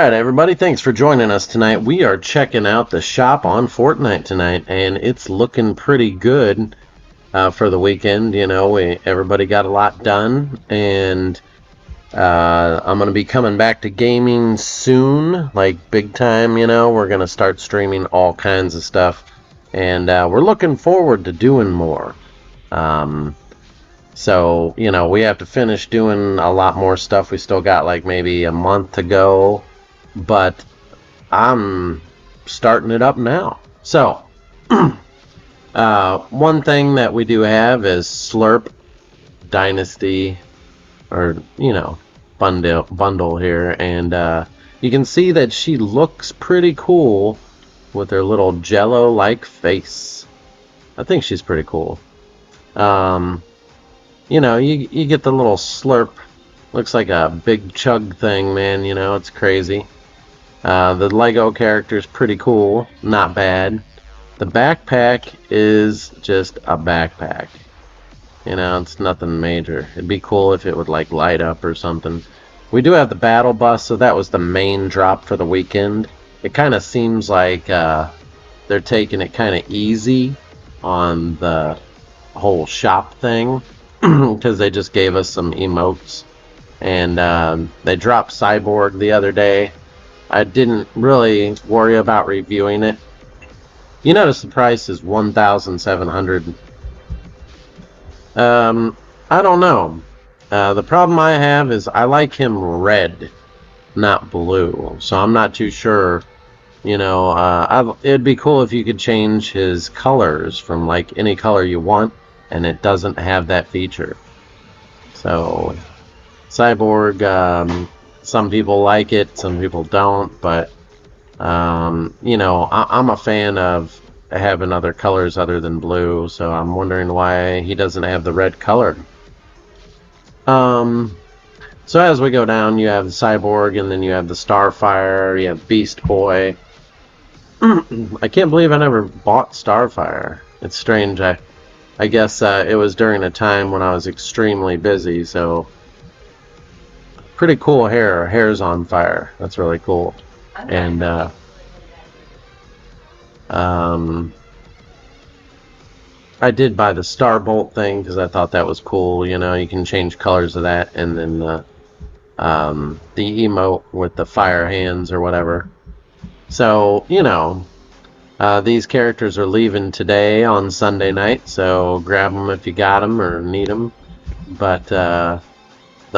Alright everybody, thanks for joining us tonight. We are checking out the shop on Fortnite tonight, and it's looking pretty good for the weekend. You know, everybody got a lot done, and I'm going to be coming back to gaming soon, like big time. You know, we're going to start streaming all kinds of stuff, and we're looking forward to doing more. So, you know, we have to finish doing a lot more stuff. We still got like maybe a month to go, but I'm starting it up now. So, one thing that we do have is Slurp Dynasty, or, you know, bundle here. And you can see that she looks pretty cool with her little jello-like face. I think she's pretty cool. You know, you get the little slurp. Looks like a big chug thing, man. You know, it's crazy. The Lego character is pretty cool. Not bad. The backpack is just a backpack. You know, it's nothing major. It'd be cool if it would, like, light up or something. We do have the battle bus, so that was the main drop for the weekend. It kind of seems like they're taking it kind of easy on the whole shop thing. Because they just gave us some emotes, and they dropped Cyborg the other day. I didn't really worry about reviewing it. You notice the price is 1,700. I don't know. The problem I have is I like him red, not blue, so I'm not too sure. You know, it'd be cool if you could change his colors from like any color you want, and it doesn't have that feature. So Cyborg, some people like it, some people don't, but you know, I'm a fan of having other colors other than blue, so I'm wondering why he doesn't have the red color. So as we go down, you have the Cyborg, and then you have the Starfire, you have Beast Boy. I can't believe I never bought Starfire. It's strange. I guess it was during a time when I was extremely busy, so pretty cool hair. Hair's on fire. That's really cool. And I did buy the Starbolt thing because I thought that was cool. You know, you can change colors of that, and then the emote with the fire hands or whatever. So, you know, these characters are leaving today on Sunday night, so grab them if you got them or need them. But the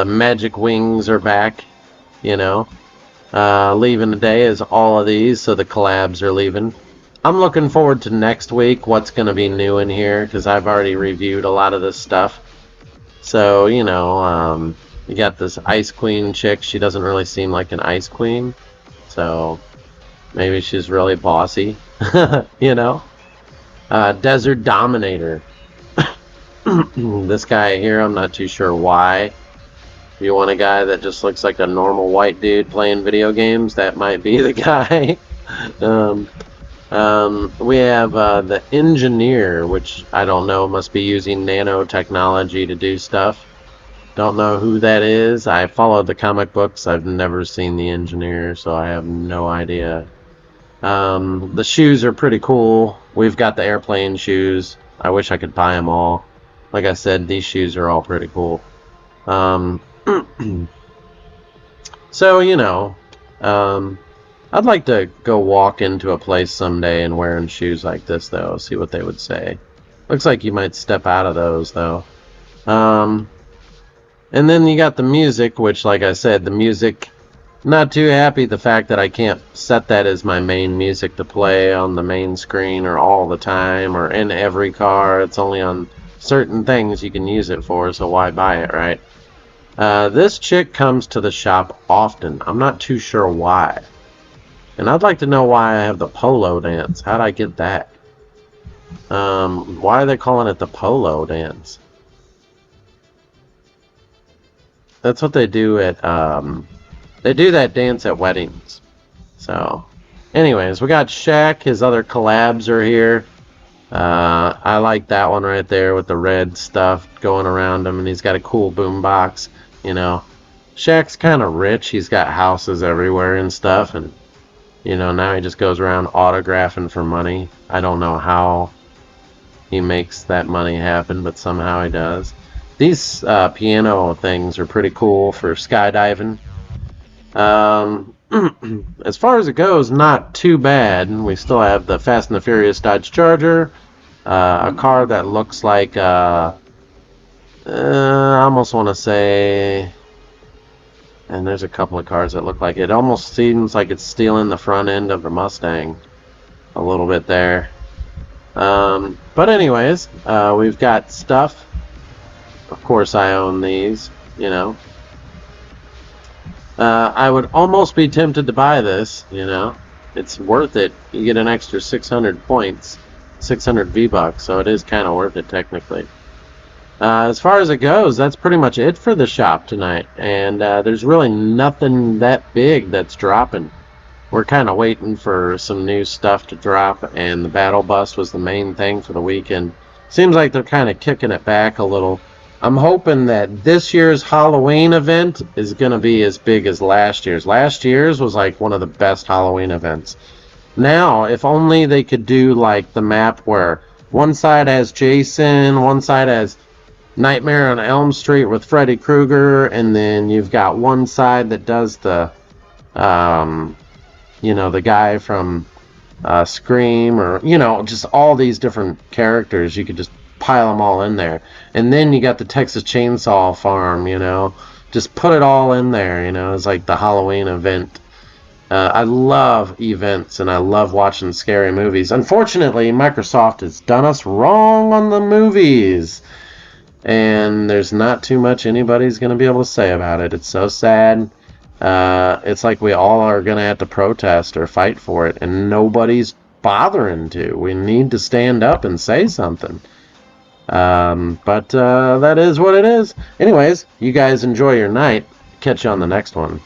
magic wings are back, you know. Leaving today is all of these, so the collabs are leaving. I'm looking forward to next week, what's going to be new in here, because I've already reviewed a lot of this stuff. So, you know, you got this Ice Queen chick. She doesn't really seem like an Ice Queen, so maybe she's really bossy. You know, Desert Dominator. This guy here, I'm not too sure why. If you want a guy that just looks like a normal white dude playing video games, that might be the guy. We have the Engineer, which I don't know, must be using nanotechnology to do stuff. Don't know who that is. I followed the comic books. I've never seen the Engineer, so I have no idea. The shoes are pretty cool. We've got the airplane shoes. I wish I could buy them all. Like I said, these shoes are all pretty cool. So, you know, I'd like to go walk into a place someday and wearing shoes like this, though. See what they would say. Looks like you might step out of those, though. And then you got the music, which, like I said, the music... Not too happy the fact that I can't set that as my main music to play on the main screen or all the time or in every car. It's only on certain things you can use it for, so why buy it, right? This chick comes to the shop often. I'm not too sure why. And I'd like to know why I have the polo dance. How'd I get that? Why are they calling it the polo dance? That's what they do at... They do that dance at weddings. So, anyways, we got Shaq. His other collabs are here. I like that one right there with the red stuff going around him, and he's got a cool boombox. You know, Shaq's kind of rich. He's got houses everywhere and stuff, and now he just goes around autographing for money. I don't know how he makes that money happen, but somehow he does. These piano things are pretty cool for skydiving. As far as it goes, not too bad. We still have the Fast and the Furious Dodge Charger, a car that looks like, I almost want to say, and there's a couple of cars that look like it almost seems like it's stealing the front end of the Mustang a little bit there. But anyways, we've got stuff. Of course, I own these, I would almost be tempted to buy this, It's worth it. You get an extra 600 points, 600 V-Bucks, so it is kind of worth it technically. As far as it goes, that's pretty much it for the shop tonight. And there's really nothing that big that's dropping. We're kind of waiting for some new stuff to drop, and the Battle Bus was the main thing for the weekend. Seems like they're kind of kicking it back a little. I'm hoping that this year's Halloween event is going to be as big as last year's. Last year's was like one of the best Halloween events. Now, if only they could do like the map where one side has Jason, one side has Nightmare on Elm Street with Freddy Krueger, and then you've got one side that does the, the guy from Scream, or, just all these different characters. You could just pile them all in there. And then you got the Texas Chainsaw Farm, just put it all in there, it's like the Halloween event. I love events, and I love watching scary movies. Unfortunately, Microsoft has done us wrong on the movies, and there's not too much anybody's going to be able to say about it. It's so sad. It's like we all are going to have to protest or fight for it, and nobody's bothering to. We need to stand up and say something. But that is what it is. Anyways, you guys enjoy your night. Catch you on the next one.